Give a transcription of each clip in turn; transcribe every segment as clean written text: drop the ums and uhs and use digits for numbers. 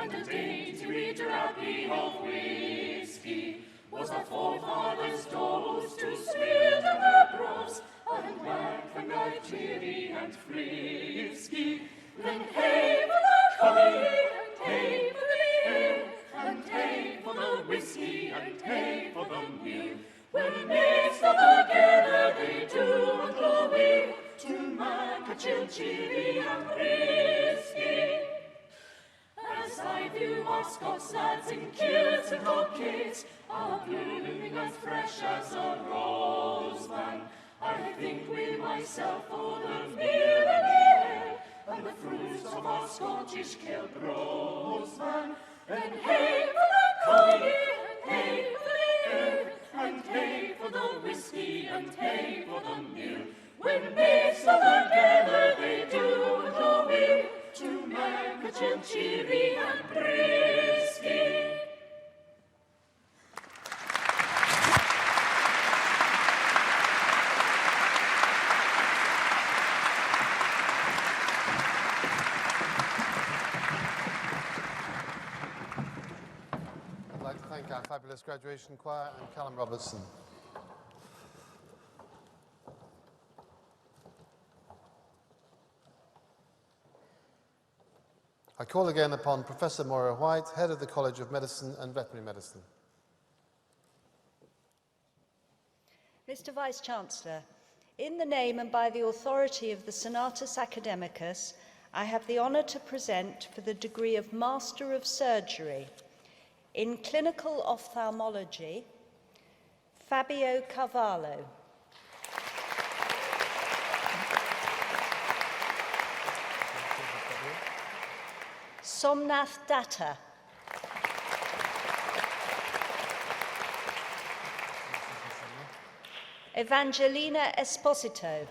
and a dainty drappie of whiskey was our forefathers' dose to swear to their brows, and Mac and Mac cheery and frisky. Then hey for the collie, and hey for the ale, and hey for the whiskey, and hey for the meal. When mixed up together they do and go away to Mac a chill, cheery and frisky. As I view our Scots lads in kilts and cockades, are blooming as fresh as a rose, man, I think with myself for the meal and the ale, and the fruits of our Scottish kill grows, man. Then hey for the collie, and hey for the ale, and hey for the whiskey, and hey for the meal. When mixed all together they do and go away to make a chill, cheery and frisky. I'd like to thank our fabulous graduation choir and Callum Robertson. I call again upon Professor Maura White, Head of the College of Medicine and Veterinary Medicine. Mr. Vice-Chancellor, in the name and by the authority of the Senatus Academicus, I have the honour to present for the degree of Master of Surgery in Clinical Ophthalmology, Fabio Carvalho. Somnath Datta. Evangelina Esposito.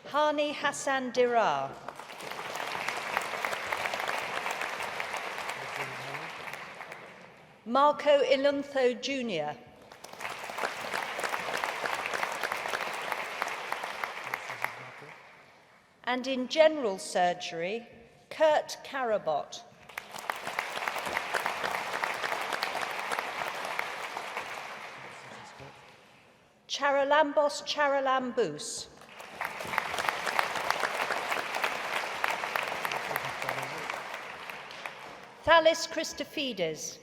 Hani Hassan Dirar. Marco Iluntho Jr. And in general surgery, Kurt Karabot. Charalambos Charalambous. Thalis Christofides.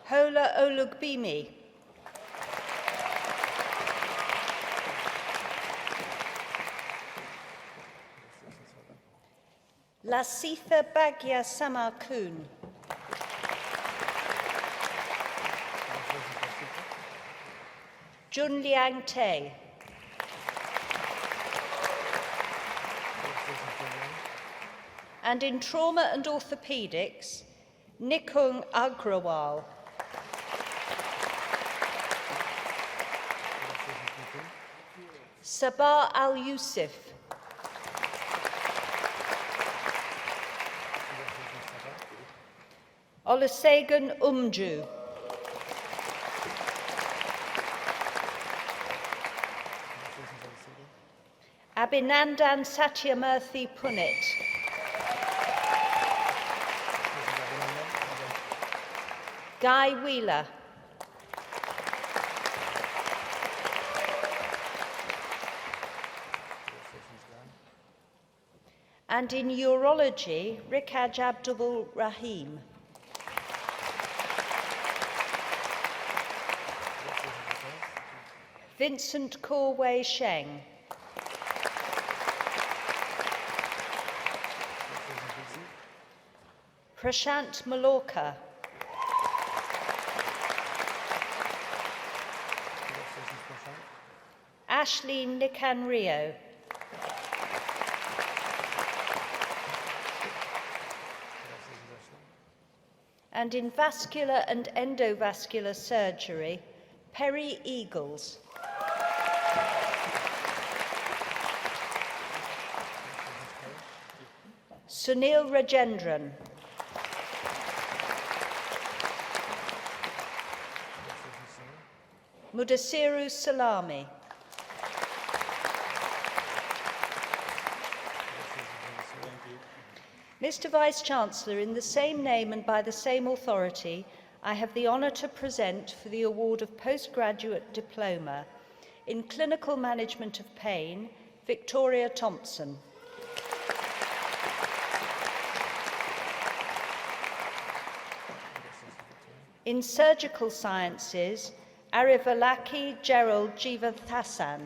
Hola Olugbimi. Lasitha Bagya Samarkun. Junliang Te. And in trauma and orthopedics, Nikung Agrawal. Sabah Al-Yusuf. Olusegun Umju. Abhinandan Satyamurthy Punit. Guy Wheeler. And in urology, Rikaj Abdul Rahim. Vincent Corway Sheng. Prashant Malorka. Ashley Nicanrio. And in vascular and endovascular surgery, Parry Eagles. Sunil Rajendran. Mudassiru Salami. Mr. Vice-Chancellor, in the same name and by the same authority, I have the honour to present for the award of postgraduate diploma in clinical management of pain, Victoria Thompson. In surgical sciences, Arivalaki Gerald Jivathasan.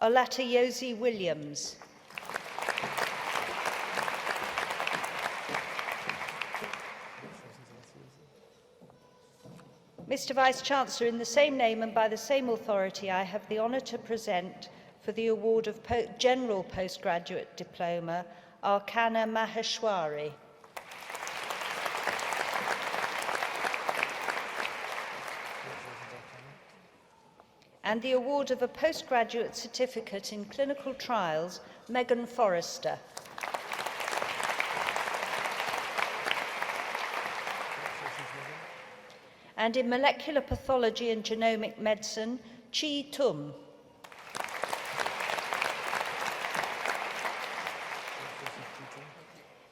Olatayosi Williams. Mr. Vice-Chancellor, in the same name and by the same authority, I have the honour to present for the award of General Postgraduate Diploma, Archana Maheshwari. And the award of a postgraduate certificate in clinical trials, Megan Forrester. And in molecular pathology and genomic medicine, Chi Tum.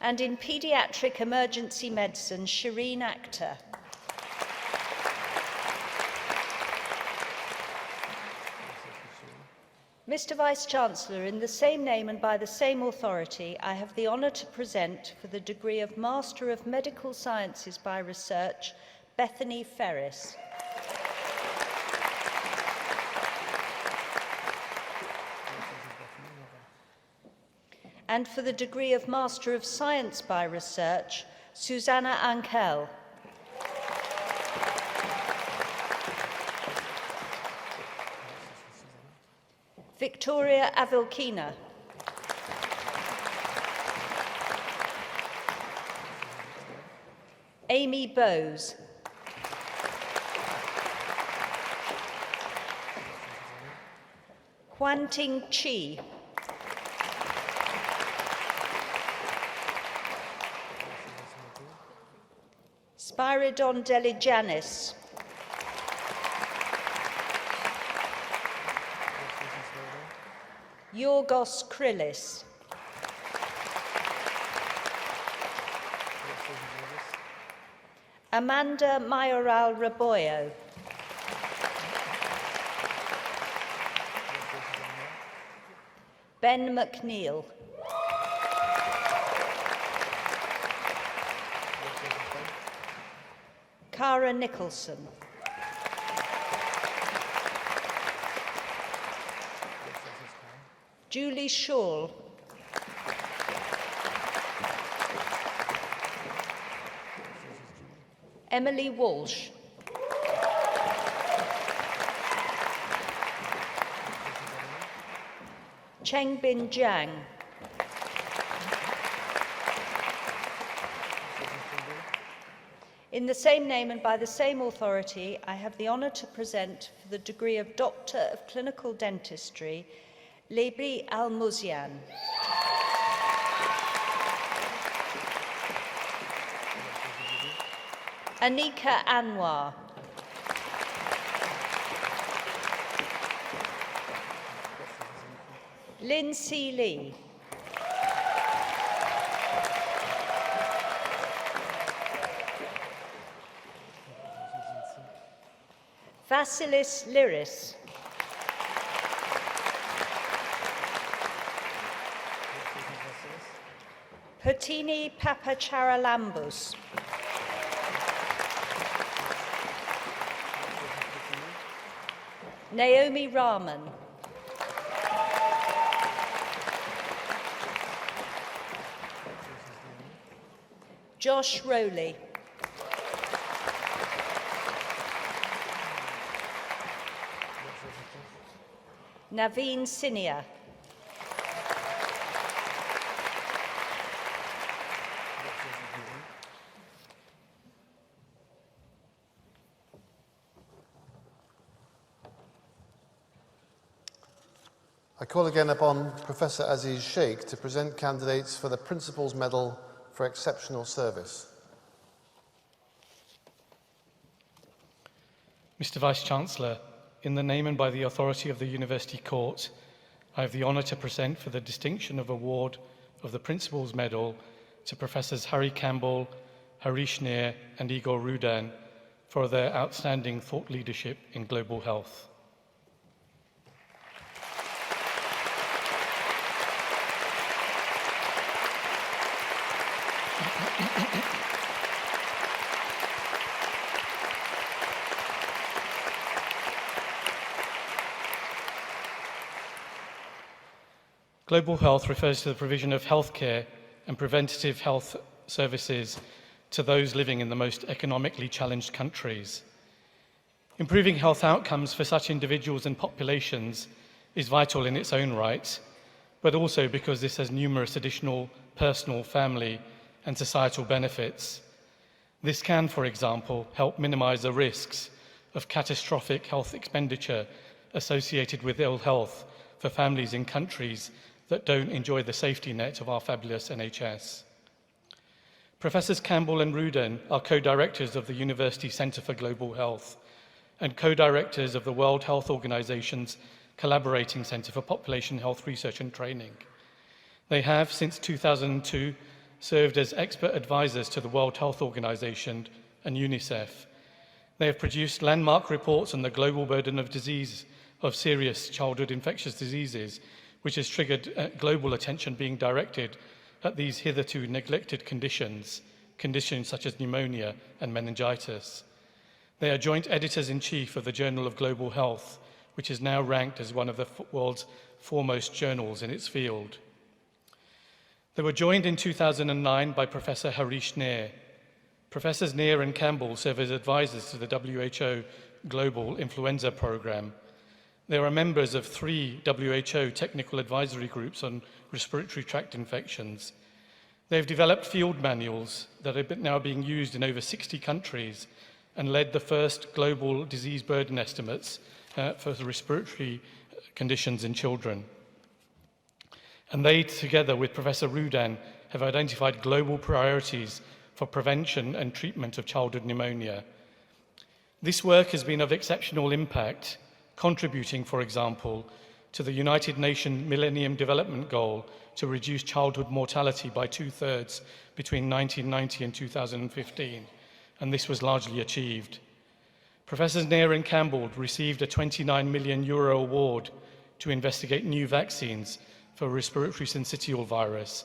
And in paediatric emergency medicine, Shireen Akhtar. Mr. Vice-Chancellor, in the same name and by the same authority, I have the honour to present for the degree of Master of Medical Sciences by Research, Bethany Ferris. And for the degree of Master of Science by Research, Susanna Ankel. Victoria Avilkina. Amy Bowes. Huanting Chi. Spiridon Deligianis. Yorgos Krillis. Amanda Mayoral Raboyo. Ben McNeil. Cara Nicholson. Julie Shaw. Emily Walsh. Cheng Bin Jiang. In the same name and by the same authority, I have the honour to present for the degree of Doctor of Clinical Dentistry, Lebri Al-Muzian. Anika Anwar. Lin C. Lee. Vasilis Liris. Pertini Papacharalambus. Naomi Rahman. Josh Rowley. Naveen Sinia. I call again upon Professor Aziz Sheikh to present candidates for the Principal's Medal for exceptional service. Mr. Vice-Chancellor, in the name and by the authority of the University Court, I have the honour to present for the distinction of award of the Principal's Medal to Professors Harry Campbell, Harish Nair and Igor Rudan for their outstanding thought leadership in global health. Global health refers to the provision of healthcare and preventative health services to those living in the most economically challenged countries. Improving health outcomes for such individuals and populations is vital in its own right, but also because this has numerous additional personal, family, and societal benefits. This can, for example, help minimize the risks of catastrophic health expenditure associated with ill health for families in countries that don't enjoy the safety net of our fabulous NHS. Professors Campbell and Rudan are co-directors of the University Centre for Global Health and co-directors of the World Health Organization's Collaborating Centre for Population Health Research and Training. They have, since 2002, served as expert advisors to the World Health Organization and UNICEF. They have produced landmark reports on the global burden of disease of serious childhood infectious diseases, which has triggered global attention being directed at these hitherto neglected conditions such as pneumonia and meningitis. They are joint editors-in-chief of the Journal of Global Health, which is now ranked as one of the world's foremost journals in its field. They were joined in 2009 by Professor Harish Nair. Professors Nair and Campbell serve as advisors to the WHO Global Influenza Programme. They are members of 3 WHO technical advisory groups on respiratory tract infections. They have developed field manuals that are now being used in over 60 countries and led the first global disease burden estimates for the respiratory conditions in children. And they, together with Professor Rudan, have identified global priorities for prevention and treatment of childhood pneumonia. This work has been of exceptional impact, contributing, for example, to the United Nations Millennium Development Goal to reduce childhood mortality by 2/3 between 1990 and 2015, and this was largely achieved. Professors Nair and Campbell received a €29 million award to investigate new vaccines for respiratory syncytial virus,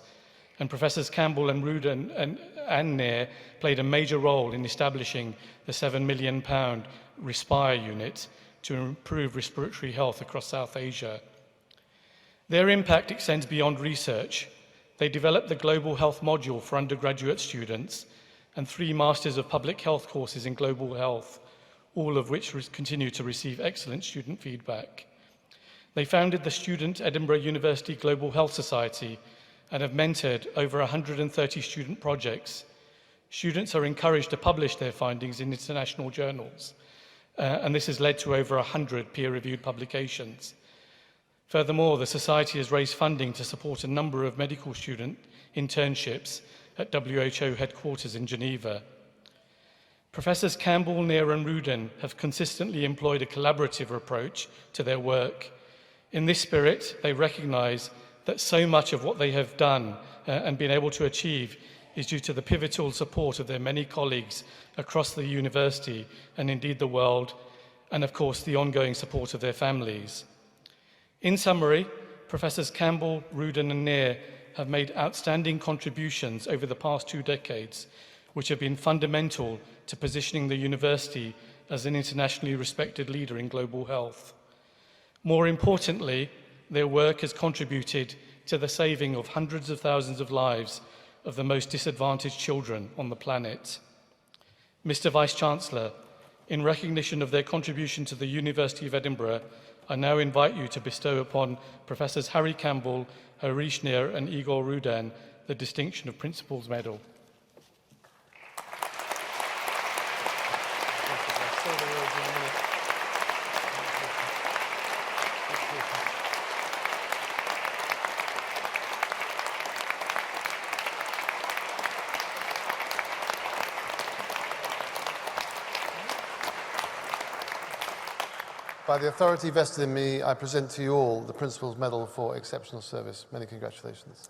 and Professors Campbell and Rudan and Nair played a major role in establishing the £7 million Respire unit to improve respiratory health across South Asia. Their impact extends beyond research. They developed the Global Health module for undergraduate students and 3 Masters of Public Health courses in Global Health, all of which continue to receive excellent student feedback. They founded the Student Edinburgh University Global Health Society and have mentored over 130 student projects. Students are encouraged to publish their findings in international journals, and this has led to over 100 peer-reviewed publications. Furthermore, the Society has raised funding to support a number of medical student internships at WHO headquarters in Geneva. Professors Campbell, Nair and Rudan have consistently employed a collaborative approach to their work. In this spirit, they recognise that so much of what they have done and been able to achieve is due to the pivotal support of their many colleagues across the university and indeed the world, and of course the ongoing support of their families. In summary, Professors Campbell, Rudan and Nair have made outstanding contributions over the past 2 decades, which have been fundamental to positioning the university as an internationally respected leader in global health. More importantly, their work has contributed to the saving of hundreds of thousands of lives of the most disadvantaged children on the planet. Mr. Vice-Chancellor, in recognition of their contribution to the University of Edinburgh, I now invite you to bestow upon Professors Harry Campbell, Harish Nair and Igor Rudan the distinction of Principal's Medal. By the authority vested in me, I present to you all the Principal's Medal for Exceptional Service. Many congratulations.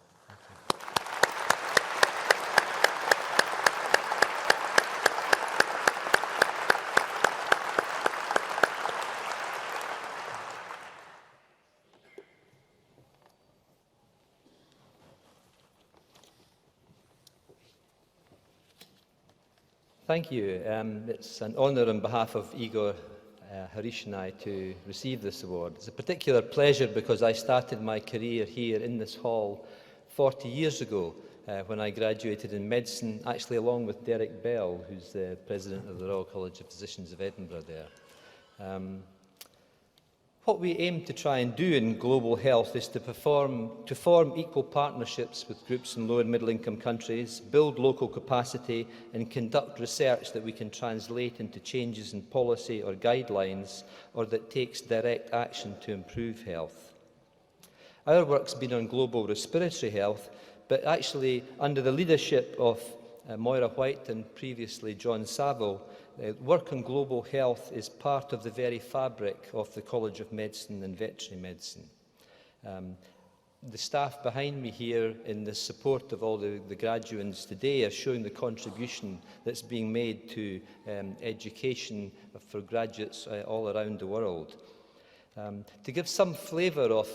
Thank you. It's an honour on behalf of Igor Harish and I to receive this award. It's a particular pleasure because I started my career here in this hall 40 years ago when I graduated in medicine, actually along with Derek Bell, who's the President of the Royal College of Physicians of Edinburgh there. What we aim to try and do in global health is to form equal partnerships with groups in low and middle income countries, build local capacity and conduct research that we can translate into changes in policy or guidelines or that takes direct action to improve health. Our work's been on global respiratory health, but actually under the leadership of Moira White and previously John Saville, work on global health is part of the very fabric of the College of Medicine and Veterinary Medicine. The staff behind me here in the support of all the graduates today are showing the contribution that's being made to education for graduates all around the world. To give some flavour of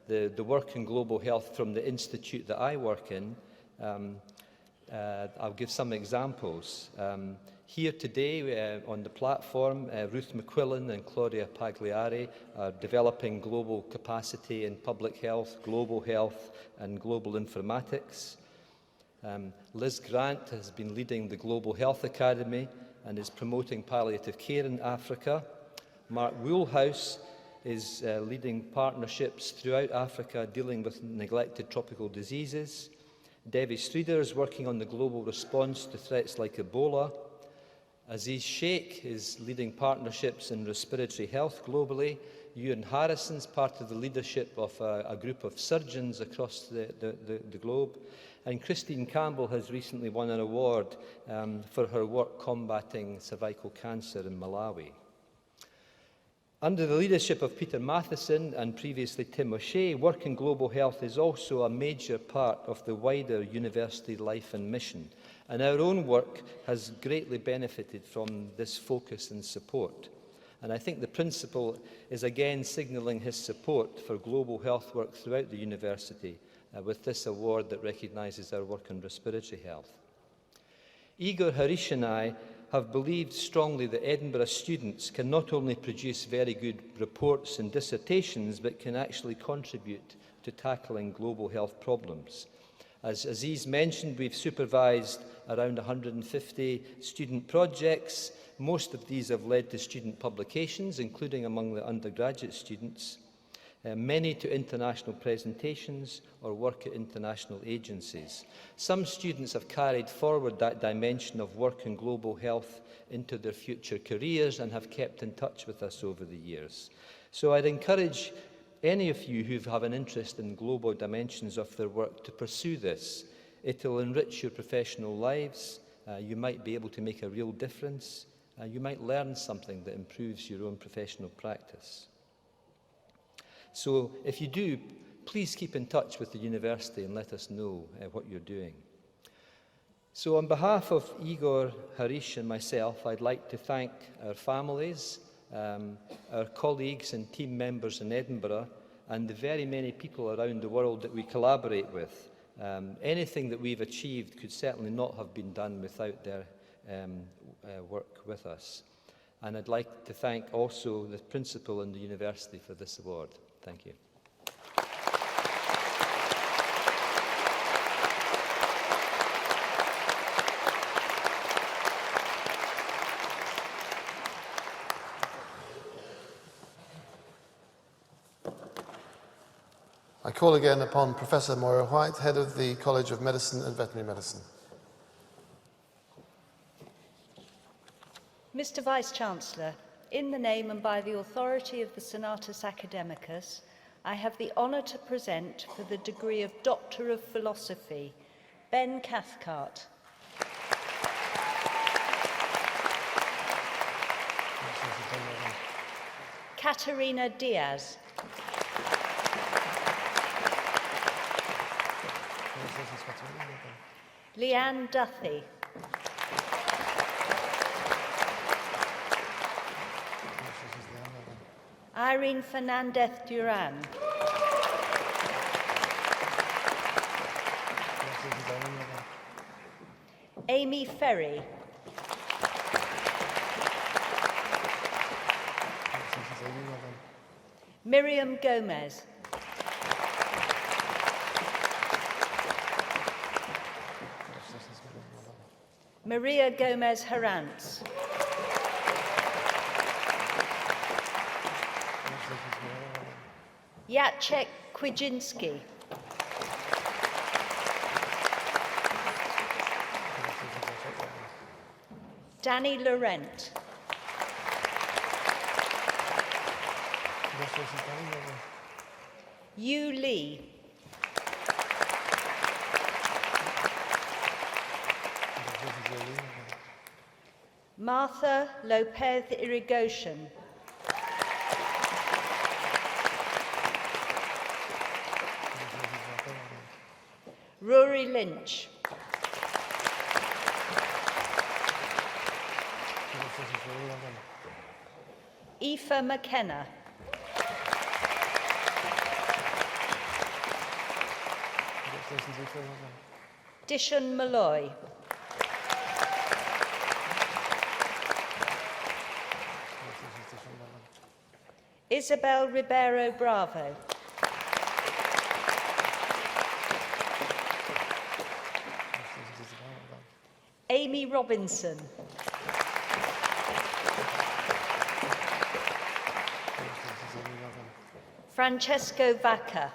the work in global health from the institute that I work in, I'll give some examples. Here today on the platform, Ruth McQuillan and Claudia Pagliari are developing global capacity in public health, global health and global informatics. Liz Grant has been leading the Global Health Academy and is promoting palliative care in Africa. Mark Woolhouse is leading partnerships throughout Africa dealing with neglected tropical diseases. Devi Streeder is working on the global response to threats like Ebola. Aziz Sheikh is leading partnerships in respiratory health globally. Ewan Harrison's part of the leadership of a group of surgeons across the globe. And Christine Campbell has recently won an award for her work combating cervical cancer in Malawi. Under the leadership of Peter Matheson and previously Tim O'Shea, work in global health is also a major part of the wider university life and mission. And our own work has greatly benefited from this focus and support. And I think the Principal is again signalling his support for global health work throughout the university with this award that recognises our work in respiratory health. Igor Harish and I have believed strongly that Edinburgh students can not only produce very good reports and dissertations, but can actually contribute to tackling global health problems. As Aziz mentioned, we've supervised around 150 student projects. Most of these have led to student publications, including among the undergraduate students, many to international presentations or work at international agencies. Some students have carried forward that dimension of work in global health into their future careers and have kept in touch with us over the years. So I'd encourage any of you who have an interest in global dimensions of their work to pursue this. It'll enrich your professional lives. You might be able to make a real difference. You might learn something that improves your own professional practice. So if you do, please keep in touch with the university and let us know what you're doing. So on behalf of Igor, Harish and myself, I'd like to thank our families, our colleagues and team members in Edinburgh, and the very many people around the world that we collaborate with. Anything that we've achieved could certainly not have been done without their work with us. And I'd like to thank also the Principal and the University for this award. Thank you. I call again upon Professor Moira White, Head of the College of Medicine and Veterinary Medicine. Mr. Vice-Chancellor, in the name and by the authority of the Senatus Academicus, I have the honour to present for the degree of Doctor of Philosophy, Ben Cathcart. Katerina Diaz. Leanne Duthie. Irene Fernandez Duran. Amy Ferry. Miriam Gomez. Maria Gomez Herantz. Jacek Kwijinski. Danny Laurent. Yu Lee. Martha Lopez Irigoyen. Rory Lynch. Aoife McKenna. Dishon Malloy. Isabel Ribeiro Bravo. Amy Robinson. Francesco Vacca.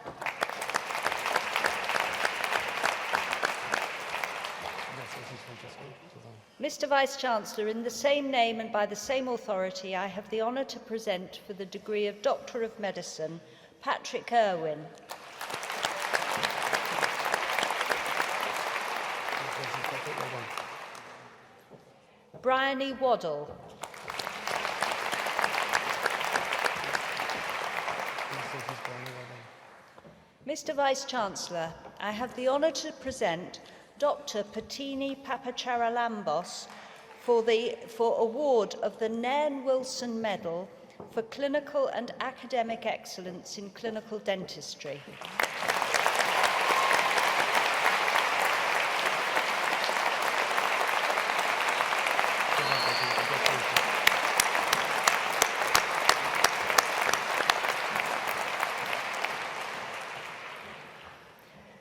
Mr. Vice-Chancellor, in the same name and by the same authority, I have the honour to present for the degree of Doctor of Medicine, Patrick Urwin. Bryony Waddle. Mr. Vice-Chancellor, I have the honour to present Dr. Patini Papacharalambos for award of the Nairn Wilson Medal for clinical and academic excellence in clinical dentistry.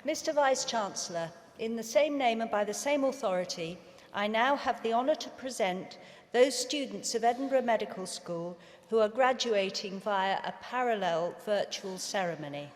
Mr. Vice-Chancellor, in the same name and by the same authority, I now have the honour to present those students of Edinburgh Medical School who are graduating via a parallel virtual ceremony.